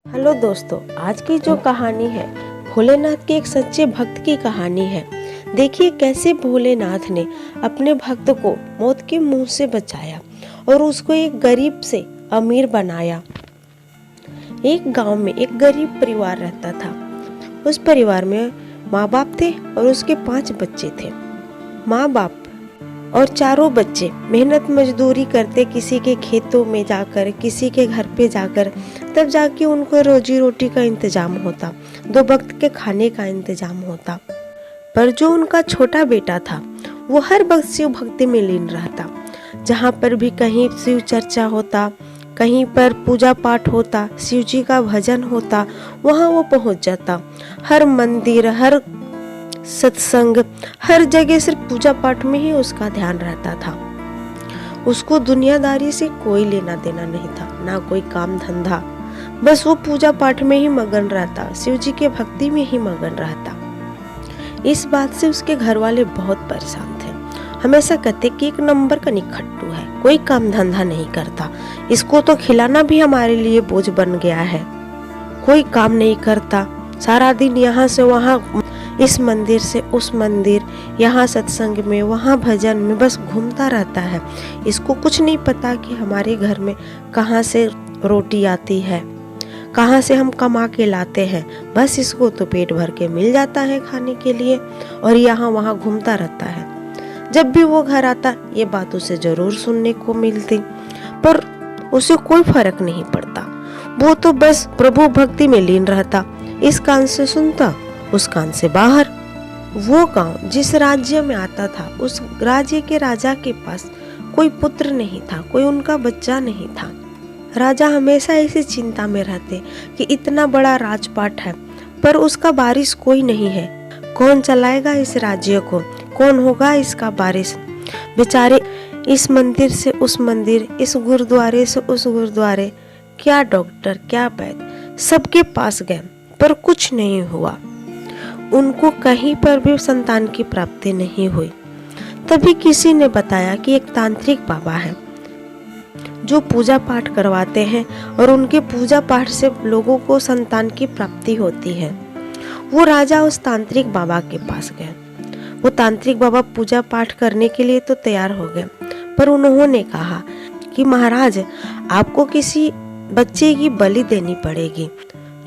Hello दोस्तों, आज की जो कहानी है भोलेनाथ के एक सच्चे भक्त की कहानी है। देखिए कैसे भोलेनाथ ने अपने भक्त को मौत के मुंह से बचाया और उसको एक गरीब से अमीर बनाया। एक गांव में एक गरीब परिवार रहता था। उस परिवार में माँ बाप थे और उसके 5 बच्चे थे। माँ बाप और चारों बच्चे मेहनत मजदूरी करते, किसी के खेतों में जाकर, किसी के घर पे जाकर, तब जाके उनको रोजी रोटी का इंतजाम होता, 2 वक्त के खाने का इंतजाम होता। पर जो उनका छोटा बेटा था वो हर वक्त शिव भक्ति में लीन रहता। जहाँ पर भी कहीं शिव चर्चा होता, कहीं पर पूजा पाठ होता, शिव जी का भजन होता, वहाँ वो पहुँच जाता। हर मंदिर, हर सत्संग, हर जगह सिर्फ पूजा पाठ में ही उसका ध्यान रहता था। उसको दुनियादारी से कोई लेना देना नहीं था, ना कोई काम धंधा। बस वो पूजा पाठ में ही मगन रहता, शिव जी के भक्ति में ही मगन रहता। इस बात से उसके घर वाले बहुत परेशान थे। हमेशा कहते कि एक नंबर का निखट्टू है, कोई काम धंधा नहीं करता, इसको तो खिलाना भी हमारे लिए बोझ बन गया है। कोई काम नहीं करता, सारा दिन यहाँ से वहाँ, इस मंदिर से उस मंदिर, यहाँ सत्संग में, वहाँ भजन में बस घूमता रहता है। इसको कुछ नहीं पता कि हमारे घर में कहाँ से रोटी आती है, कहाँ से हम कमा के लाते हैं। बस इसको तो पेट भर के मिल जाता है खाने के लिए और यहाँ वहाँ घूमता रहता है। जब भी वो घर आता ये बात उसे जरूर सुनने को मिलती, पर उसे कोई फर्क नहीं पड़ता। वो तो बस प्रभु भक्ति में लीन रहता, इस कान से सुनता, उस कान से बाहर। वो गांव जिस राज्य में आता था, उस राज्य के राजा के पास कोई पुत्र नहीं था, कोई उनका बच्चा नहीं था। राजा हमेशा इसी चिंता में रहते कि इतना बड़ा राजपाट है पर उसका वारिस कोई नहीं है। कौन चलाएगा इस राज्य को, कौन होगा इसका वारिस। बेचारे इस मंदिर से उस मंदिर, इस गुरुद्वारे से उस गुरुद्वारे, क्या डॉक्टर, क्या वैद्य, सबके पास गए पर कुछ नहीं हुआ। उनको कहीं पर भी संतान की प्राप्ति नहीं हुई। तभी किसी ने बताया कि एक तांत्रिक बाबा है जो पूजा पाठ करवाते हैं और उनके पूजा पाठ से लोगों को संतान की प्राप्ति होती है। वो राजा उस तांत्रिक बाबा के पास गए। वो तांत्रिक बाबा पूजा पाठ करने के लिए तो तैयार हो गए, पर उन्होंने कहा कि महाराज, आपको किसी बच्चे की बलि देनी पड़ेगी।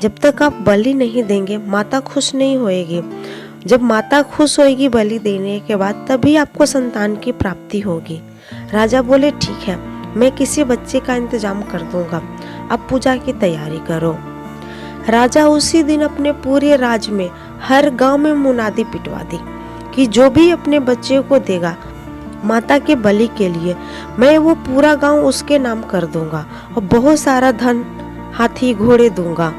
जब तक आप बलि नहीं देंगे माता खुश नहीं होएगी। जब माता खुश होएगी बलि देने के बाद, तभी आपको संतान की प्राप्ति होगी। राजा बोले ठीक है, मैं किसी बच्चे का इंतजाम कर दूंगा, आप पूजा की तैयारी करो। राजा उसी दिन अपने पूरे राज्य में हर गांव में मुनादी पिटवा दी कि जो भी अपने बच्चे को देगा माता के बलि के लिए, मैं वो पूरा गांव उसके नाम कर दूंगा और बहुत सारा धन, हाथी घोड़े दूंगा।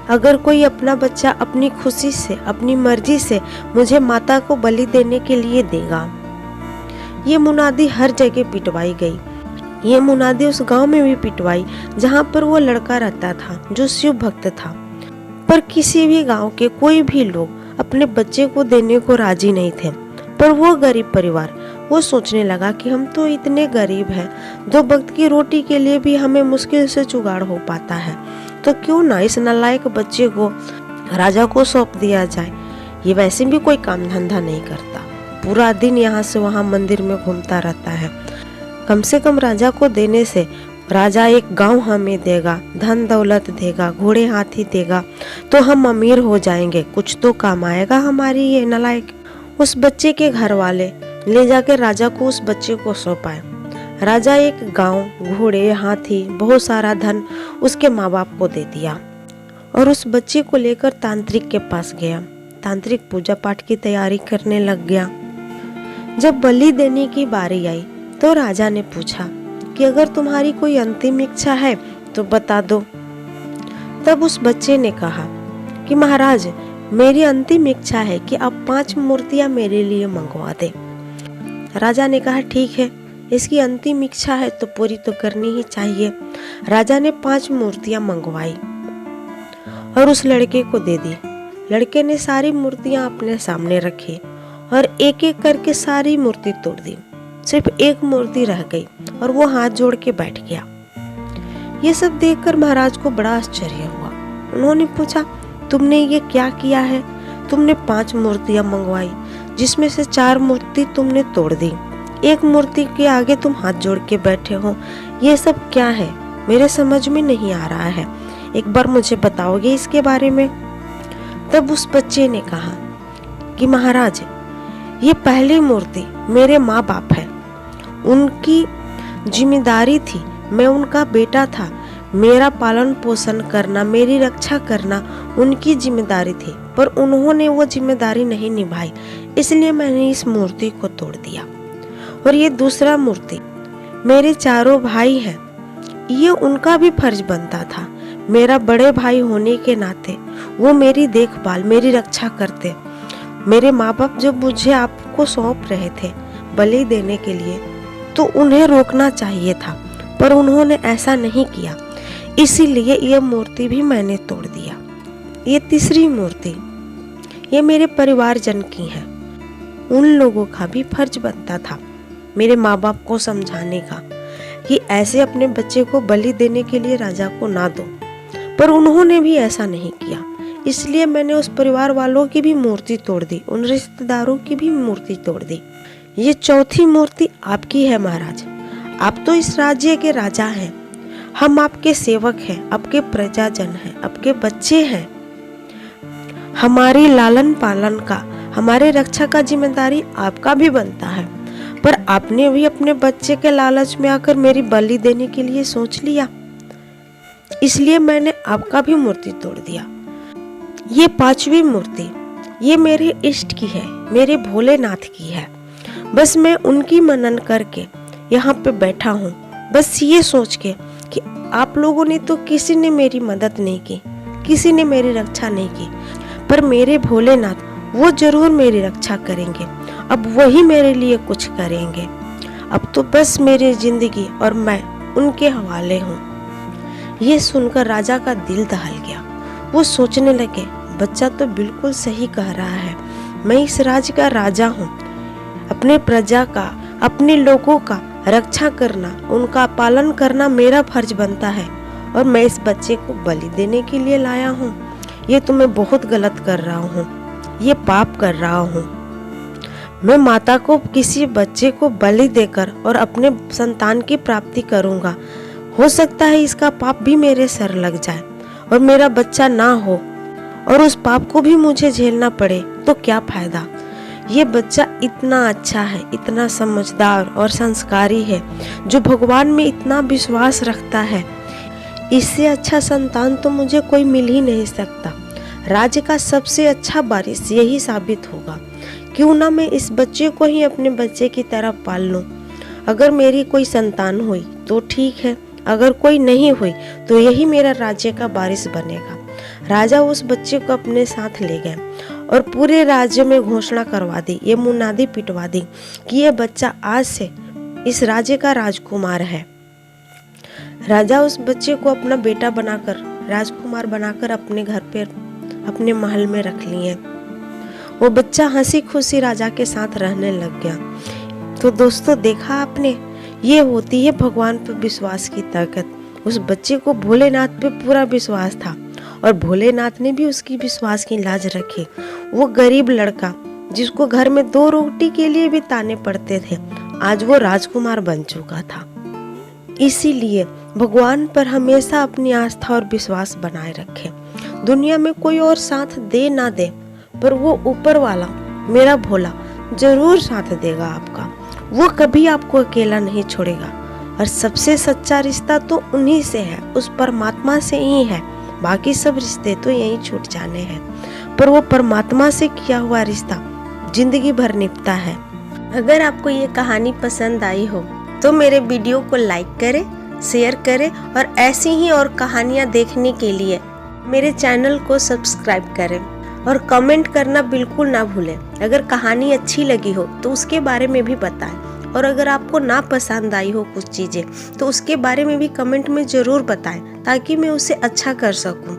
अगर कोई अपना बच्चा अपनी खुशी से, अपनी मर्जी से मुझे माता को बलि देने के लिए देगा। ये मुनादी हर जगह पिटवाई गई। ये मुनादी उस गांव में भी पिटवाई जहां पर वो लड़का रहता था जो शिव भक्त था। पर किसी भी गांव के कोई भी लोग अपने बच्चे को देने को राजी नहीं थे। पर वो गरीब परिवार, वो सोचने लगा कि हम तो इतने गरीब हैं, 2 वक्त की रोटी के लिए भी हमें मुश्किल से जुगाड़ हो पाता है, तो क्यों ना इस नालायक बच्चे को राजा को सौंप दिया जाए। ये वैसे भी कोई काम धंधा नहीं करता, पूरा दिन यहाँ से वहाँ मंदिर में घूमता रहता है। कम से कम राजा को देने से राजा एक गांव हमें देगा, धन दौलत देगा, घोड़े हाथी देगा, तो हम अमीर हो जाएंगे, कुछ तो काम आएगा हमारी ये नालायक। उस बच्चे के घर वाले ले जाकर राजा को उस बच्चे को सौंपाए। राजा एक गांव, घोड़े, हाथी, बहुत सारा धन उसके माँ बाप को दे दिया और उस बच्चे को लेकर तांत्रिक के पास गया। तांत्रिक पूजा पाठ की तैयारी करने लग गया। जब बलि देने की बारी आई तो राजा ने पूछा कि अगर तुम्हारी कोई अंतिम इच्छा है तो बता दो। तब उस बच्चे ने कहा कि महाराज, मेरी अंतिम इच्छा है कि आप 5 मूर्तियां मेरे लिए मंगवा दे। राजा ने कहा ठीक है, इसकी अंतिम इच्छा है तो पूरी तो करनी ही चाहिए। राजा ने 5 मूर्तियां मंगवाई और उस लड़के को दे दी। लड़के ने सारी मूर्तियां अपने सामने रखी और एक एक करके सारी मूर्ति तोड़ दी। सिर्फ एक मूर्ति रह गई और वो हाथ जोड़ के बैठ गया। ये सब देखकर महाराज को बड़ा आश्चर्य हुआ। उन्होंने पूछा, तुमने ये क्या किया है? तुमने 5 मूर्तियां मंगवाई, जिसमें से 4 मूर्ति तुमने तोड़ दी। एक मूर्ति के आगे तुम हाथ जोड़ के बैठे हो। ये सब क्या है? मेरे समझ में नहीं आ रहा है। एक बार मुझे बताओगे इसके बारे में? तब उस बच्चे ने कहा कि महाराज, ये पहली मूर्ति मेरे माँ बाप है। उनकी जिम्मेदारी थी, मैं उनका बेटा था। मेरा पालन पोषण करना, मेरी रक्षा करना उनकी जिम्मेदारी थी, पर उन्होंने वो जिम्मेदारी नहीं निभाई, इसलिए मैंने इस मूर्ति को तोड़ दिया। और ये दूसरा मूर्ति, मेरे चारों भाई हैं, ये उनका भी फर्ज बनता था। मेरा बड़े भाई होने के नाते वो मेरी देखभाल, मेरी रक्षा करते। मेरे माँ बाप जब मुझे आपको सौंप रहे थे बलि देने के लिए, तो उन्हें रोकना चाहिए था, पर उन्होंने ऐसा नहीं किया, इसीलिए ये मूर्ति भी मैंने तोड़ दिया। ये तीसरी मूर्ति, ये मेरे परिवारजन की है। उन लोगों का भी फर्ज बनता था मेरे माँ बाप को समझाने का कि ऐसे अपने बच्चे को बलि देने के लिए राजा को ना दो, पर उन्होंने भी ऐसा नहीं किया, इसलिए मैंने उस परिवार वालों की भी मूर्ति तोड़ दी, उन रिश्तेदारों की भी मूर्ति तोड़ दी। ये चौथी मूर्ति आपकी है महाराज। आप तो इस राज्य के राजा हैं, हम आपके सेवक हैं, आपके प्रजाजन हैं, आपके बच्चे हैं। हमारी लालन पालन का, हमारे रक्षा का जिम्मेदारी आपका भी बनता है, पर आपने भी अपने बच्चे के लालच में आकर मेरी बलि देने के लिए सोच लिया, इसलिए मैंने आपका भी मूर्ति तोड़ दिया। ये 5वीं मूर्ति, ये मेरे इष्ट की है, मेरे भोलेनाथ की है। बस मैं उनकी मनन करके यहाँ पे बैठा हूँ, बस ये सोच के कि आप लोगों ने तो किसी ने मेरी मदद नहीं की, किसी ने मेरी रक्षा नहीं की, पर मेरे भोलेनाथ वो जरूर मेरी रक्षा करेंगे। अब वही मेरे लिए कुछ करेंगे। अब तो बस मेरी जिंदगी और मैं उनके हवाले हूँ। ये सुनकर राजा का दिल दहल गया। वो सोचने लगे, बच्चा तो बिल्कुल सही कह रहा है, मैं इस राज्य का राजा हूँ। अपने प्रजा का, अपने लोगों का रक्षा करना, उनका पालन करना मेरा फर्ज बनता है, और मैं इस बच्चे को बलि देने के लिए लाया हूँ। ये तो मैं बहुत गलत कर रहा हूँ, ये पाप कर रहा हूँ। मैं माता को किसी बच्चे को बलि देकर और अपने संतान की प्राप्ति करूँगा। हो सकता है इसका पाप भी मेरे सर लग जाए और मेरा बच्चा ना हो, और उस पाप को भी मुझे झेलना पड़े, तो क्या फायदा। ये बच्चा इतना अच्छा है, इतना समझदार और संस्कारी है, जो भगवान में इतना विश्वास रखता है। इससे अच्छा संतान तो मुझे कोई मिल ही नहीं सकता। राज्य का सबसे अच्छा वारिस यही साबित होगा। क्यों ना मैं इस बच्चे को ही अपने बच्चे की तरह पाल लूं। अगर मेरी कोई संतान हुई तो ठीक है, अगर कोई नहीं हुई तो यही मेरा राज्य का वारिस बनेगा। राजा उस बच्चे को अपने साथ ले गए और पूरे राज्य में घोषणा करवा दी, ये मुनादी पिटवा दी कि ये बच्चा आज से इस राज्य का राजकुमार है। राजा उस बच्चे को अपना बेटा बनाकर, राजकुमार बनाकर अपने घर पे, अपने महल में रख लिए। वो बच्चा हंसी खुशी राजा के साथ रहने लग गया। तो दोस्तों, देखा आपने, ये होती है भगवान पर विश्वास की ताकत। उस बच्चे को भोलेनाथ पे पूरा विश्वास था और भोलेनाथ ने भी उसकी विश्वास की लाज रखी। वो गरीब लड़का जिसको घर में 2 रोटी के लिए भी ताने पड़ते थे, आज वो राजकुमार बन चुका था। इसीलिए भगवान पर हमेशा अपनी आस्था और विश्वास बनाए रखें। दुनिया में कोई और साथ दे ना दे, पर वो ऊपर वाला, मेरा भोला, जरूर साथ देगा आपका। वो कभी आपको अकेला नहीं छोड़ेगा। और सबसे सच्चा रिश्ता तो उन्हीं से है, उस परमात्मा से ही है। बाकी सब रिश्ते तो यहीं छूट जाने हैं, पर वो परमात्मा से किया हुआ रिश्ता जिंदगी भर निभता है। अगर आपको ये कहानी पसंद आई हो तो मेरे वीडियो को लाइक करें, शेयर करें, और ऐसी ही और कहानियाँ देखने के लिए मेरे चैनल को सब्सक्राइब करें और कमेंट करना बिल्कुल ना भूलें। अगर कहानी अच्छी लगी हो तो उसके बारे में भी बताएं, और अगर आपको ना पसंद आई हो कुछ चीज़ें तो उसके बारे में भी कमेंट में ज़रूर बताएं, ताकि मैं उसे अच्छा कर सकूं,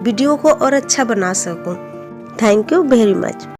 वीडियो को और अच्छा बना सकूं। Thank you very much.